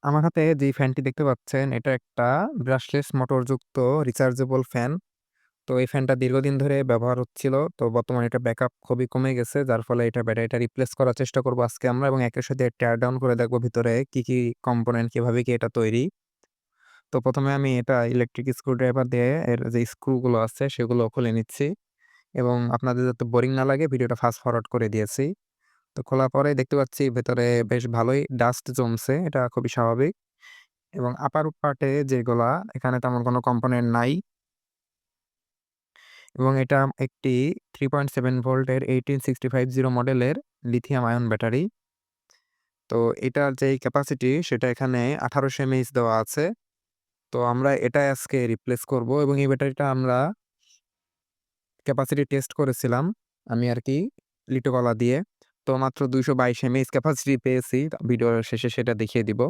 আমার হাতে যেই ফ্যানটি দেখতে পাচ্ছেন, এটা একটা ব্রাশলেস মোটরযুক্ত রিচার্জেবল ফ্যান। তো এই ফ্যানটা দীর্ঘদিন ধরে ব্যবহার হচ্ছিল। তো বর্তমানে এটার ব্যাকআপ খুবই কমে গেছে। যার ফলে এটার ব্যাটারিটা রিপ্লেস করার চেষ্টা করব আজকে আমরা এবং একের সাথে টেয়ার ডাউন করে দেখব ভিতরে কি কম্পোনেন্ট কিভাবে কি এটা তৈরি। তো ১ম এ আমি এটা ইলেকট্রিক স্ক্রুড্রাইভার দিয়ে এর যে স্ক্রু গুলো আছে সেগুলো খুলে নিচ্ছি এবং আপনাদের যাতে বোরিং না লাগে ভিডিওটা ফাস্ট ফরওয়ার্ড করে দিয়েছি। তো খোলার পরে দেখতে পাচ্ছি ভেতরে বেশ ভালোই ডাস্ট জমছে। এটা খুবই স্বাভাবিক। এবং আপার পার্টে যেগুলা এখানে তেমন কোনো কম্পোনেন্ট নাই এবং এটা একটি 3.7 ভোল্টের 18650 মডেলের লিথিয়াম আয়ন ব্যাটারি। তো এটার যেই ক্যাপাসিটি সেটা এখানে 1800 এমএইচ দেওয়া আছে। তো আমরা এটা আজকে রিপ্লেস করব এবং এই ব্যাটারিটা আমরা ক্যাপাসিটি টেস্ট করেছিলাম। আমি আরকি লিটোকলা দিয়ে। তো মাত্র 222 এমএইচ ক্যাপাসিটি পেয়েছি। ভিডিওর শেষে সেটা দেখিয়ে দিব।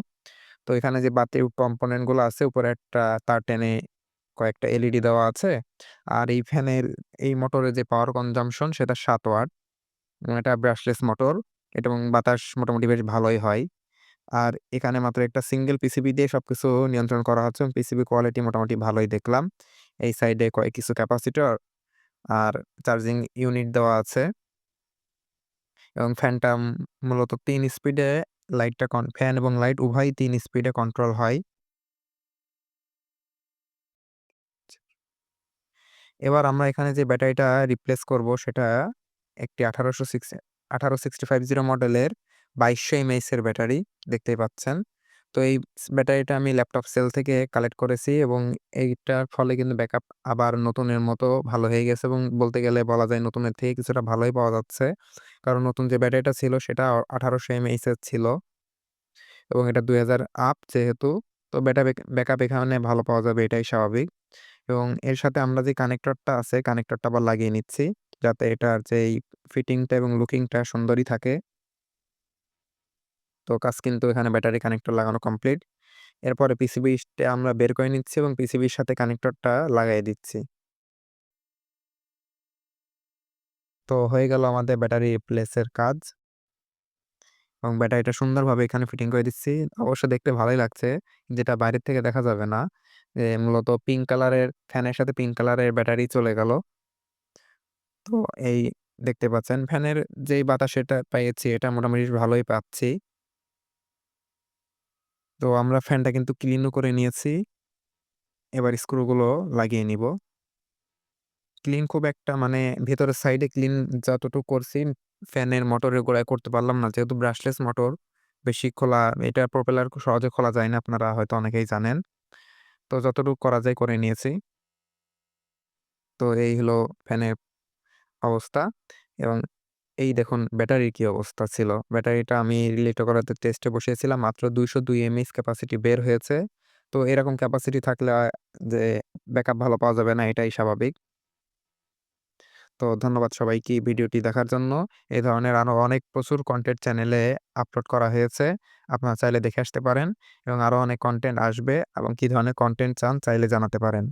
তো এখানে যে বাতির কম্পোনেন্ট গুলো আছে উপরে একটা তার টেনে কয়েকটা এলইডি দেওয়া আছে। আর এই ফ্যানের এই মোটরের যে পাওয়ার কনজাম্পশন সেটা ৭ ওয়াট এবং এটা ব্রাশলেস মোটর এবং বাতাস মোটামুটি বেশ ভালোই হয়। আর এখানে মাত্র একটা সিঙ্গেল পিসিবি দিয়ে সবকিছু নিয়ন্ত্রণ করা হচ্ছে এবং পিসিবি কোয়ালিটি মোটামুটি ভালোই দেখলাম। এই সাইডে কিছু ক্যাপাসিটর আর চার্জিং ইউনিট দেওয়া আছে এবং ফ্যানটা মূলত ৩ স্পিডে লাইটটা ফ্যান এবং লাইট উভয়ই ৩ স্পিডে কন্ট্রোল হয়। এবার আমরা এখানে যে ব্যাটারিটা রিপ্লেস করব সেটা একটি 1865 মডেলের 2200 এমএএইচ এর ব্যাটারি দেখতেই পাচ্ছেন। তো এই ব্যাটারিটা আমি ল্যাপটপ সেল থেকে কালেক্ট করেছি এবং এইটার ফলে কিন্তু ব্যাকআপ আবার নতুনের মতো ভালো হয়ে গেছে এবং বলতে গেলে বলা যায় নতুনের থেকে কিছুটা ভালোই পাওয়া যাচ্ছে। কারণ নতুন যে ব্যাটারিটা ছিল সেটা 1800 এমএএইচ এর ছিল এবং এটা ২০০০ আপ যেহেতু তো ব্যাকআপ এখানে ভালো পাওয়া যাবে এটাই স্বাভাবিক। এবং এর সাথে আমরা যে কানেক্টরটা আছে, কানেক্টরটা আবার লাগিয়ে নিচ্ছি। যাতে এটার যেই ফিটিংটা এবং লুকিংটা সুন্দরই থাকে। তো কাজ কিন্তু এখানে ব্যাটারি কানেক্টর লাগানো কমপ্লিট। এরপরে পিসিবিটা আমরা বের করে নিচ্ছি এবং পিসিবির সাথে কানেক্টরটা লাগাই দিচ্ছি। তো হয়ে গেল আমাদের ব্যাটারি রিপ্লেসের কাজ এবং ব্যাটারিটা সুন্দরভাবে এখানে ফিটিং করে দিচ্ছি। অবশ্য দেখতে ভালোই লাগছে। যেটা বাইরের থেকে দেখা যাবে না। মূলত পিঙ্ক কালারের ফ্যানের সাথে পিঙ্ক কালারের ব্যাটারি চলে গেল। তো এই দেখতে পাচ্ছেন ফ্যানের যেই বাতাস এটা পেয়েছি এটা মোটামুটি ভালোই পাচ্ছি। তো আমরা ফ্যানটা কিন্তু ক্লিনও করে নিয়েছি। এবার স্ক্রুগুলো লাগিয়ে নিব। ক্লিন খুব একটা মানে ভেতরের সাইডে ক্লিন যতটুকু করছি ফ্যানের মোটরের গোড়ায় করতে পারলাম না। যেহেতু ব্রাশলেস মোটর বেশি খোলা এটার প্রপেলার খুব সহজে খোলা যায় না। আপনারা হয়তো অনেকেই জানেন। তো যতটুকু করা যায় করে নিয়েছি। তো এই হলো ফ্যানের অবস্থা এবং এই দেখুন ব্যাটারির কি অবস্থা ছিল। ব্যাটারিটা আমি রিলেটো করাতে টেস্টে বসিয়েছিলাম। মাত্র ২০২ এমএএইচ ক্যাপাসিটি বের হয়েছে। তো এরকম ক্যাপাসিটি থাকলে যে ব্যাকআপ ভালো পাওয়া যাবে না এটাই স্বাভাবিক। তো ধন্যবাদ সবাইকে ভিডিওটি দেখার জন্য। এই ধরনের আরো অনেক প্রচুর কনটেন্ট চ্যানেলে আপলোড করা হয়েছে। আপনারা চাইলে দেখে আসতে পারেন এবং আরো অনেক কনটেন্ট আসবে এবং কি ধরনের কনটেন্ট চান চাইলে জানাতে পারেন।